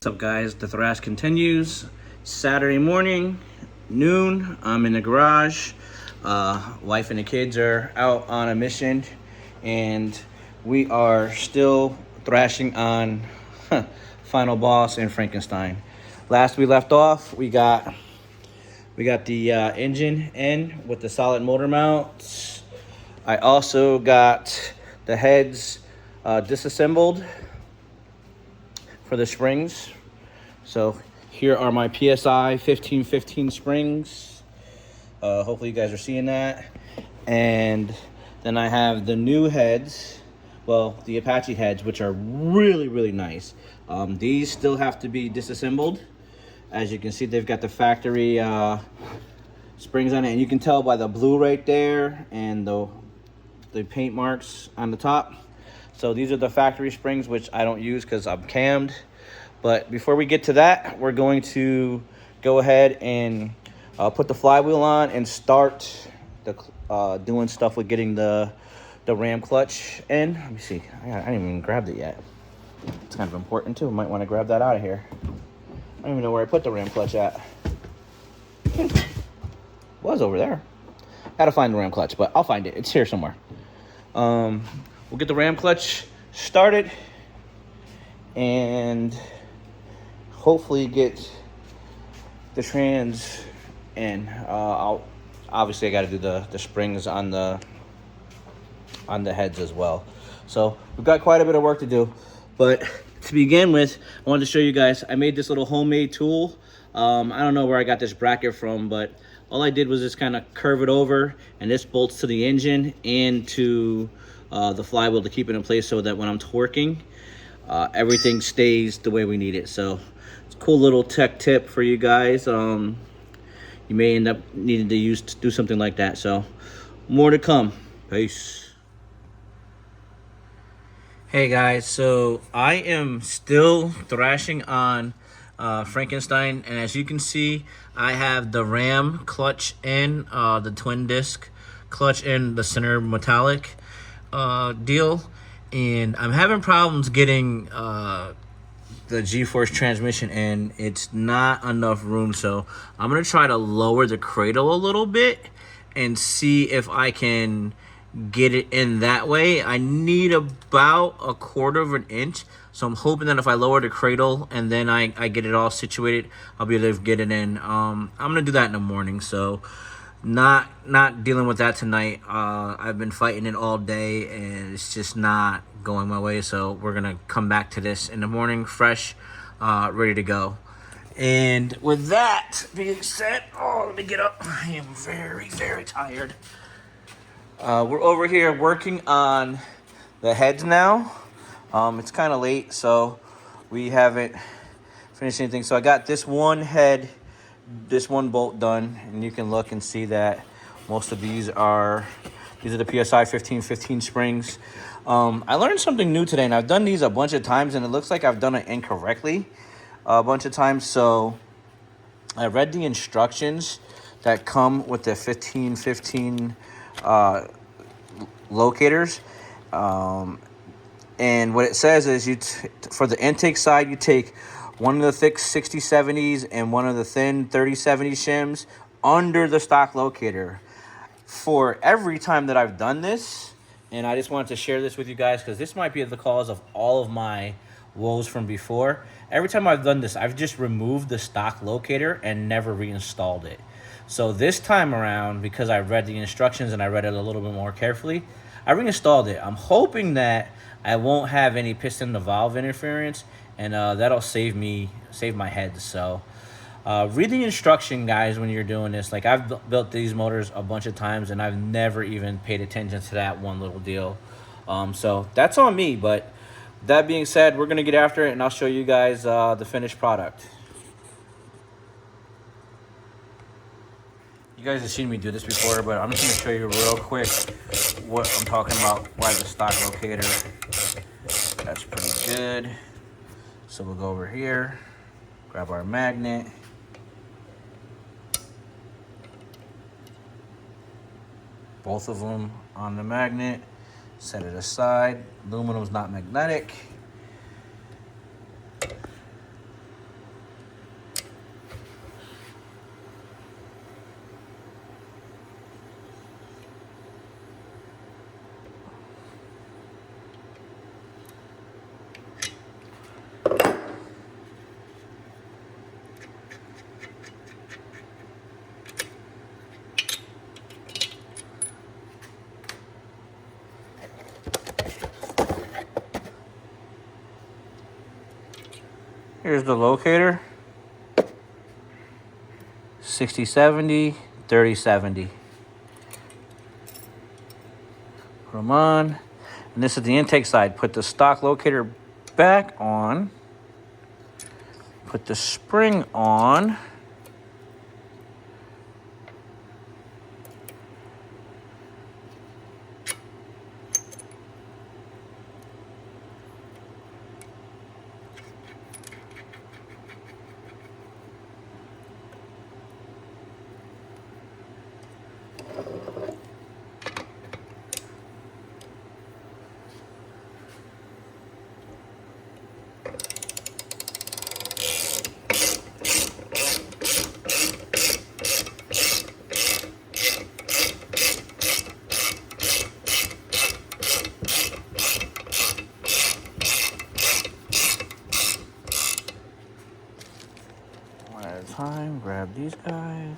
What's up, guys? The thrash continues. Saturday morning, noon. I'm in the garage. Wife and the kids are out on a mission, and we are still thrashing on Final Boss and Frankenstein. Last we left off, we got the engine in with the solid motor mounts. I also got the heads disassembled for the springs. So here are my PSI 1515 springs. Hopefully you guys are seeing that. And then I have the new heads, well, the Apache heads, which are really nice. These still have to be disassembled. As you can see, they've got the factory springs on it, and you can tell by the blue right there and the paint marks on the top. So these are the factory springs, which I don't use because I'm cammed. But before we get to that, we're going to go ahead and put the flywheel on and start doing stuff with getting the ram clutch in. Let me see. I haven't even grabbed it yet. It's kind of important too. Might want to grab that out of here. I don't even know where I put the ram clutch at. Was over there. Gotta find the ram clutch, but I'll find it. It's here somewhere. We'll get the ram clutch started and hopefully get the trans in. Obviously I got to do the springs on the heads as well. So we've got quite a bit of work to do. But to begin with, I wanted to show you guys, I made this little homemade tool. I don't know where I got this bracket from, but all I did was just kind of curve it over, and this bolts to the engine and to the flywheel to keep it in place so that when I'm torquing, everything stays the way we need it. So it's a cool little tech tip for you guys. You may end up needing to do something like that. So more to come. Peace. Hey guys, so I am still thrashing on Frankenstein, and as you can see, I have the ram clutch in, the twin disc clutch in the center metallic deal, and I'm having problems getting the G-force transmission in. It's not enough room, so I'm gonna try to lower the cradle a little bit and see if I can get it in that way. I need about 1/4 inch, so I'm hoping that if I lower the cradle and then I get it all situated, I'll be able to get it in. I'm gonna do that in the morning, so not dealing with that tonight. I've been fighting it all day and it's just not going my way, so we're gonna come back to this in the morning fresh, ready to go. And with that being said, let me get up. I am very tired. We're over here working on the heads now. It's kind of late, so we haven't finished anything. So I got this one head, this one bolt done, and you can look and see that most of these are the PSI 1515 springs. I learned something new today, and I've done these a bunch of times, and it looks like I've done it incorrectly a bunch of times. So I read the instructions that come with the 1515 locators, and what it says is for the intake side, you take one of the thick 6070s and one of the thin 3070 shims under the stock locator. For every time that I've done this, and I just wanted to share this with you guys because this might be the cause of all of my woes from before. Every time I've done this, I've just removed the stock locator and never reinstalled it. So this time around, because I read the instructions and I read it a little bit more carefully, I reinstalled it. I'm hoping that I won't have any piston to valve interference, and that'll save my head. So read the instruction, guys, when you're doing this. Like, I've built these motors a bunch of times and I've never even paid attention to that one little deal. So that's on me. But that being said, we're gonna get after it, and I'll show you guys the finished product. You guys have seen me do this before, but I'm just going to show you real quick what I'm talking about. Why the stock locator. That's pretty good. So we'll go over here, grab our magnet. Both of them on the magnet. Set it aside. Aluminum's not magnetic. Here's the locator. 60-70, 30-70. Put them on. And this is the intake side. Put the stock locator back on. Put the spring on. One at a time, grab these guys.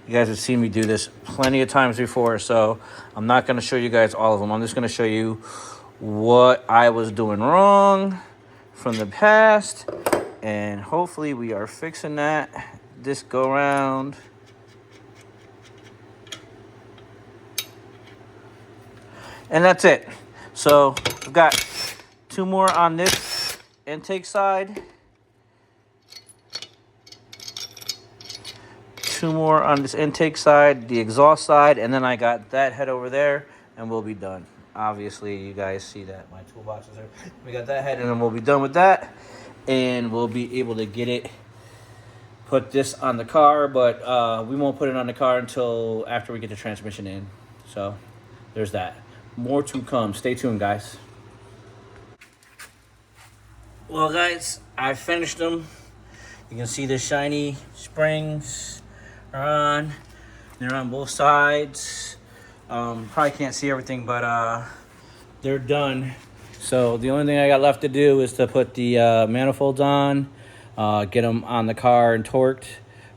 You guys have seen me do this plenty of times before, so I'm not going to show you guys all of them. I'm just going to show you what I was doing wrong from the past, and hopefully we are fixing that this go round. And that's it. So I've got 2 more on this intake side. 2 more on this intake side, the exhaust side, and then I got that head over there, and we'll be done. Obviously, you guys see that my toolboxes are. We got that head, and then we'll be done with that, and we'll be able to get it. Put this on the car, but we won't put it on the car until after we get the transmission in. So there's that. More to come. Stay tuned, guys. Well, guys, I finished them. You can see the shiny springs are on. They're on both sides. Probably can't see everything, but they're done. So the only thing I got left to do is to put the manifolds on, get them on the car and torqued,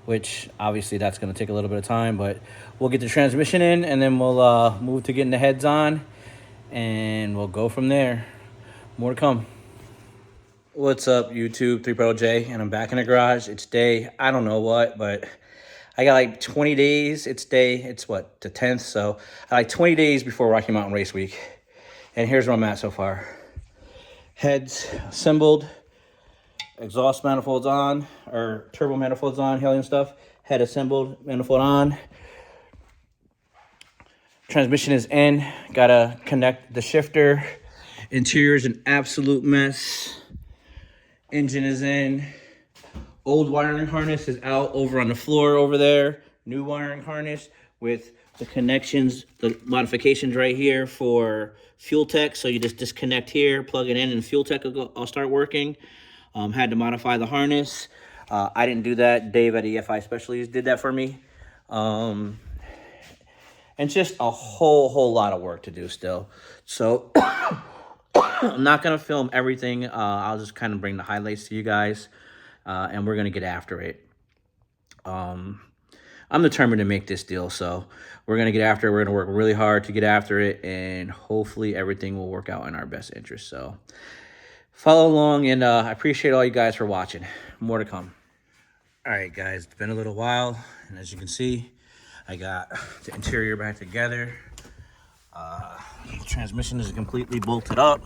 which obviously that's going to take a little bit of time, but we'll get the transmission in, and then we'll move to getting the heads on, and we'll go from there. More to come. What's up, YouTube? 3ProJ, and I'm back in the garage. It's day, I don't know what, but I got like 20 days. It's what, the 10th, so I got like 20 days before Rocky Mountain Race Week. And here's where I'm at so far. Heads assembled, exhaust manifolds on, or turbo manifolds on, helium stuff. Head assembled, manifold on. Transmission is in. Gotta connect the shifter. Interior is an absolute mess. Engine is in. Old wiring harness is out over on the floor over there. New wiring harness with the connections, the modifications right here for fuel tech. So you just disconnect here, plug it in, and fuel tech will start working. Had to modify the harness. I didn't do that. Dave at EFI Specialties did that for me. And just a whole lot of work to do still. So I'm not going to film everything. I'll just kind of bring the highlights to you guys. And we're going to get after it. I'm determined to make this deal, so we're going to get after it. We're going to work really hard to get after it, and hopefully everything will work out in our best interest. So follow along, and I appreciate all you guys for watching. More to come. All right, guys, it's been a little while, and as you can see, I got the interior back together. Transmission is completely bolted up.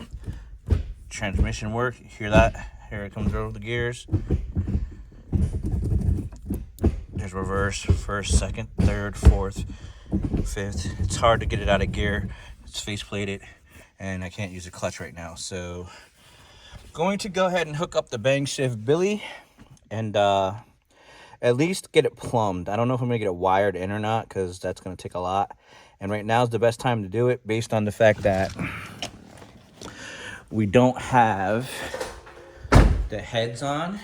Transmission work, you hear that? Here it comes over the gears. There's reverse, first, second, third, fourth, fifth. It's hard to get it out of gear. It's face plated, and I can't use a clutch right now. So going to go ahead and hook up the Bangshift Billy and at least get it plumbed. I don't know if I'm gonna get it wired in or not, because that's gonna take a lot. And right now is the best time to do it, based on the fact that we don't have the heads on.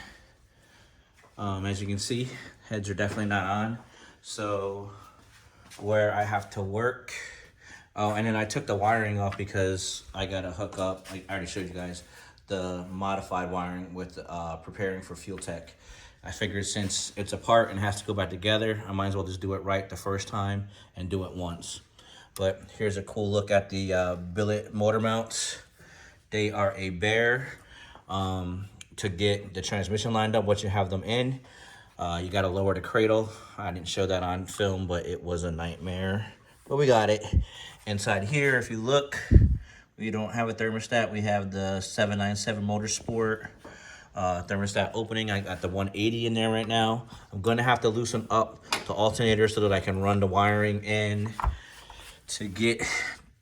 As you can see, heads are definitely not on. So where I have to work, oh, and then I took the wiring off because I gotta hook up, like I already showed you guys, the modified wiring with preparing for fuel tech. I figured since it's apart and has to go back together, I might as well just do it right the first time and do it once. But here's a cool look at the billet motor mounts. They are a bear. To get the transmission lined up, once you have them in, you got to lower the cradle. I didn't show that on film, but it was a nightmare. But we got it. Inside here, if you look, we don't have a thermostat. We have the 797 Motorsport thermostat opening. I got the 180 in there right now. I'm going to have to loosen up the alternator so that I can run the wiring in to get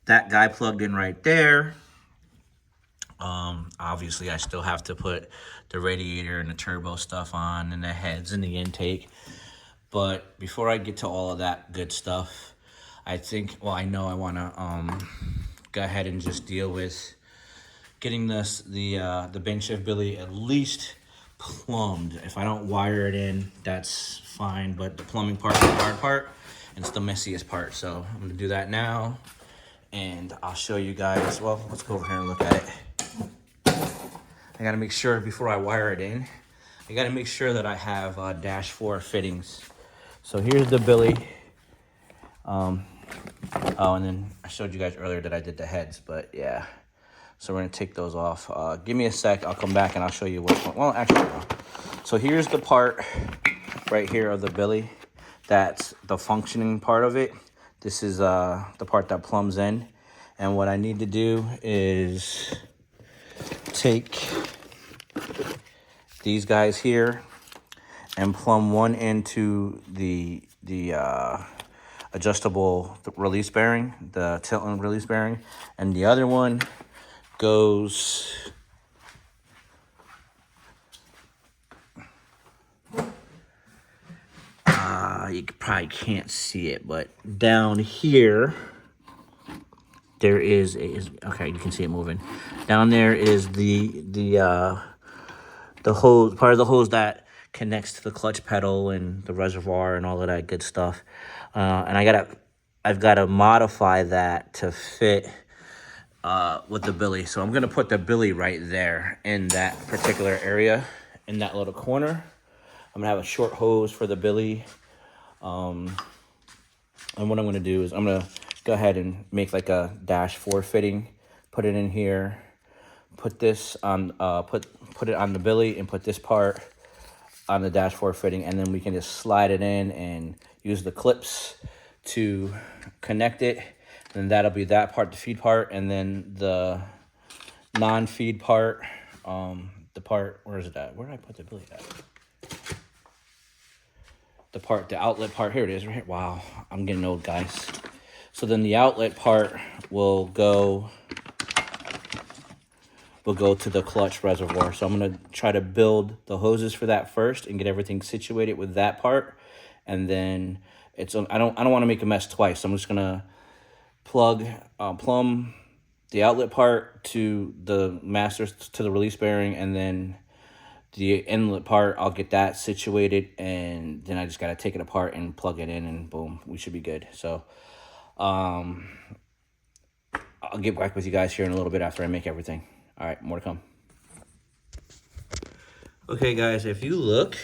that guy plugged in right there. Obviously I still have to put the radiator and the turbo stuff on and the heads and the intake. But before I get to all of that good stuff, I think, well, I know I want to go ahead and just deal with getting the Bangshift Billy at least plumbed. If I don't wire it in, that's fine, but the plumbing part is the hard part and it's the messiest part. So I'm gonna do that now and I'll show you guys. Well, let's go over here and look at it. I gotta make sure before I wire it in, I gotta make sure that I have dash 4 fittings. So here's the Billy. Oh, and then I showed you guys earlier that I did the heads, but yeah. So we're gonna take those off. Give me a sec, I'll come back and I'll show you what's going on. Well, actually, no. So here's the part right here of the Billy. That's the functioning part of it. This is the part that plumbs in. And what I need to do is take these guys here and plumb one into the adjustable release bearing, the tilt and release bearing, and the other one goes you probably can't see it, but down here there is okay, you can see it moving. Down there is the hose, part of the hose that connects to the clutch pedal and the reservoir and all of that good stuff. And I've gotta modify that to fit with the Billy. So I'm gonna put the Billy right there in that particular area, in that little corner. I'm gonna have a short hose for the Billy. And what I'm gonna do is I'm gonna go ahead and make like a dash 4 fitting, put it in here, put this on, put it on the Billy and put this part on the dash 4 fitting, and then we can just slide it in and use the clips to connect it. And that'll be that part, the feed part, and then the non-feed part, the part, where is it at? Where did I put the Billy at? The outlet part, here it is, right here. Wow, I'm getting old, guys. So then the outlet part will go to the clutch reservoir. So I'm gonna try to build the hoses for that first and get everything situated with that part. And then I don't want to make a mess twice. So I'm just gonna plumb the outlet part to the master, to the release bearing, and then the inlet part, I'll get that situated, and then I just gotta take it apart and plug it in, and boom, we should be good. So I'll get back with you guys here in a little bit after I make everything. All right, more to come. Okay, guys, if you look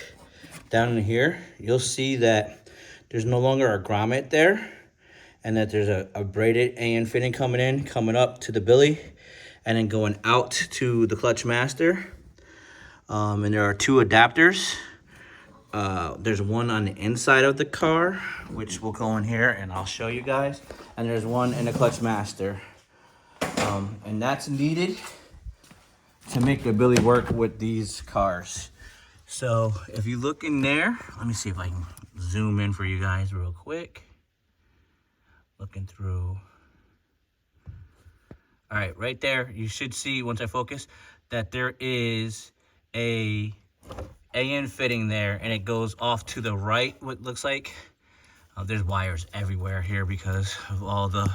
down in here, you'll see that there's no longer a grommet there, and that there's a braided AN fitting coming up to the Billy, and then going out to the clutch master. And there are 2 adapters. There's one on the inside of the car, which will go in here, and I'll show you guys. And there's one in the clutch master. And that's needed to make the Billy work with these cars. So if you look in there, let me see if I can zoom in for you guys real quick. Looking through. All right, right there, you should see, once I focus, that there is a AN fitting there, and it goes off to the right, what looks like. There's wires everywhere here because of all the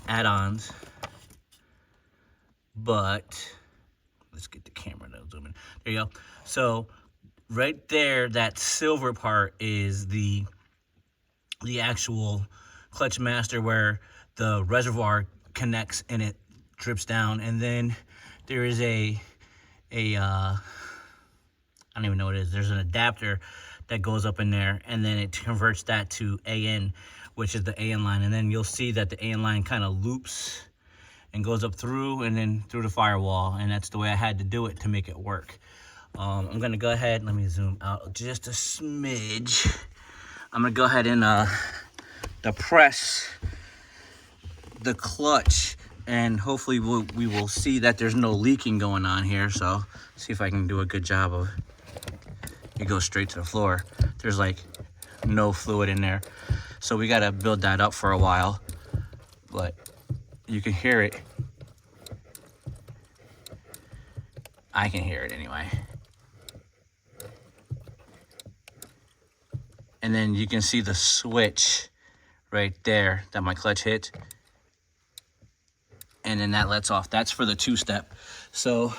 add-ons. But let's get the camera to zoom in. There you go. So right there, that silver part is the actual clutch master where the reservoir connects and it drips down. And then there is I don't even know what it is. There's an adapter that goes up in there, and then it converts that to AN, which is the AN line. And then you'll see that the AN line kind of loops and goes up through and then through the firewall. And that's the way I had to do it to make it work. I'm gonna go ahead, let me zoom out just a smidge. I'm gonna go ahead and depress the clutch, and hopefully we will see that there's no leaking going on here. So see if I can do a good job of it. Goes straight to the floor. There's like no fluid in there, so we got to build that up for a while, but you can hear it. I can hear it anyway. And then you can see the switch right there that my clutch hit, and then that lets off. That's for the two-step. So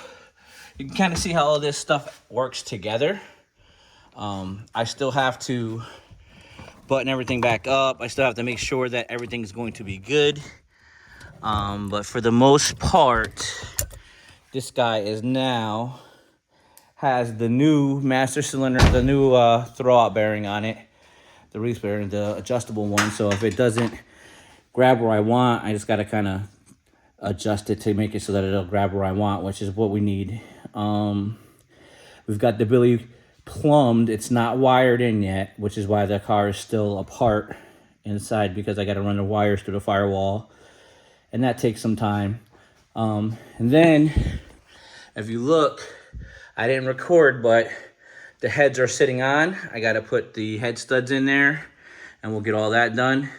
you can kind of see how all this stuff works together. I still have to button everything back up. I still have to make sure that everything's going to be good. But for the most part, this guy is now has the new master cylinder, the new throwout bearing on it, the release bearing, the adjustable one. So if it doesn't grab where I want, I just got to kind of adjust it to make it so that it'll grab where I want, which is what we need. We've got the Billy plumbed. It's not wired in yet, which is why the car is still apart inside, because I got to run the wires through the firewall, and that takes some time. And then if you look, I didn't record, but the heads are sitting on. I got to put the head studs in there, and we'll get all that done.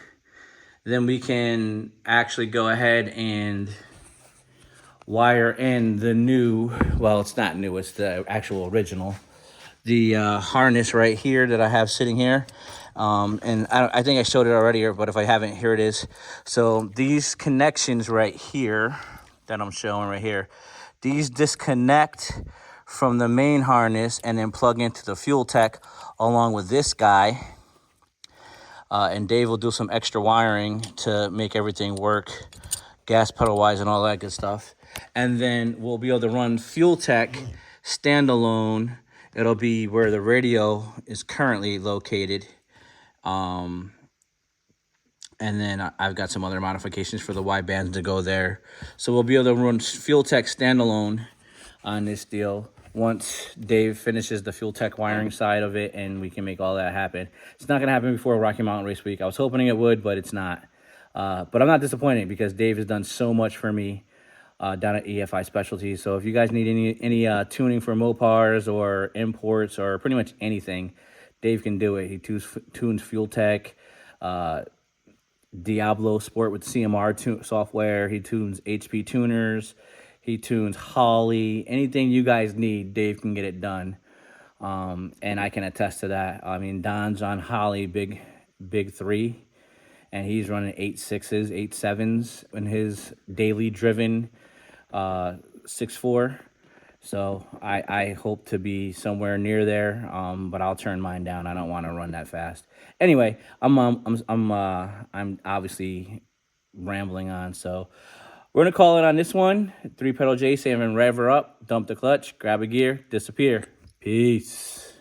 Then we can actually go ahead and wire in the new, well, it's not new, it's the actual original, the harness right here that I have sitting here. And I think I showed it already, but if I haven't, here it is. So these connections right here that I'm showing right here, these disconnect from the main harness and then plug into the fuel tech along with this guy. And Dave will do some extra wiring to make everything work, gas pedal wise and all that good stuff. And then we'll be able to run fuel tech standalone. It'll be where the radio is currently located. And then I've got some other modifications for the Y bands to go there. So we'll be able to run fuel tech standalone on this deal once Dave finishes the fuel tech wiring side of it, and we can make all that happen. It's not going to happen before Rocky Mountain Race Week. I was hoping it would, but it's not. But I'm not disappointed, because Dave has done so much for me down at EFI Specialties. So if you guys need any tuning for Mopars or imports or pretty much anything, Dave can do it. He tunes fuel tech, Diablo Sport with CMR software. He tunes HP tuners. He tunes Holly. Anything you guys need, Dave can get it done. And I can attest to that. I mean, Don's on Holly big 3, and he's running 8.6s, 8.7s in his daily driven 6.4. So I hope to be somewhere near there, but I'll turn mine down. I don't want to run that fast. Anyway, I'm obviously rambling on, so we're gonna call it on this one. 3-pedal J saying rev her up, dump the clutch, grab a gear, disappear. Peace.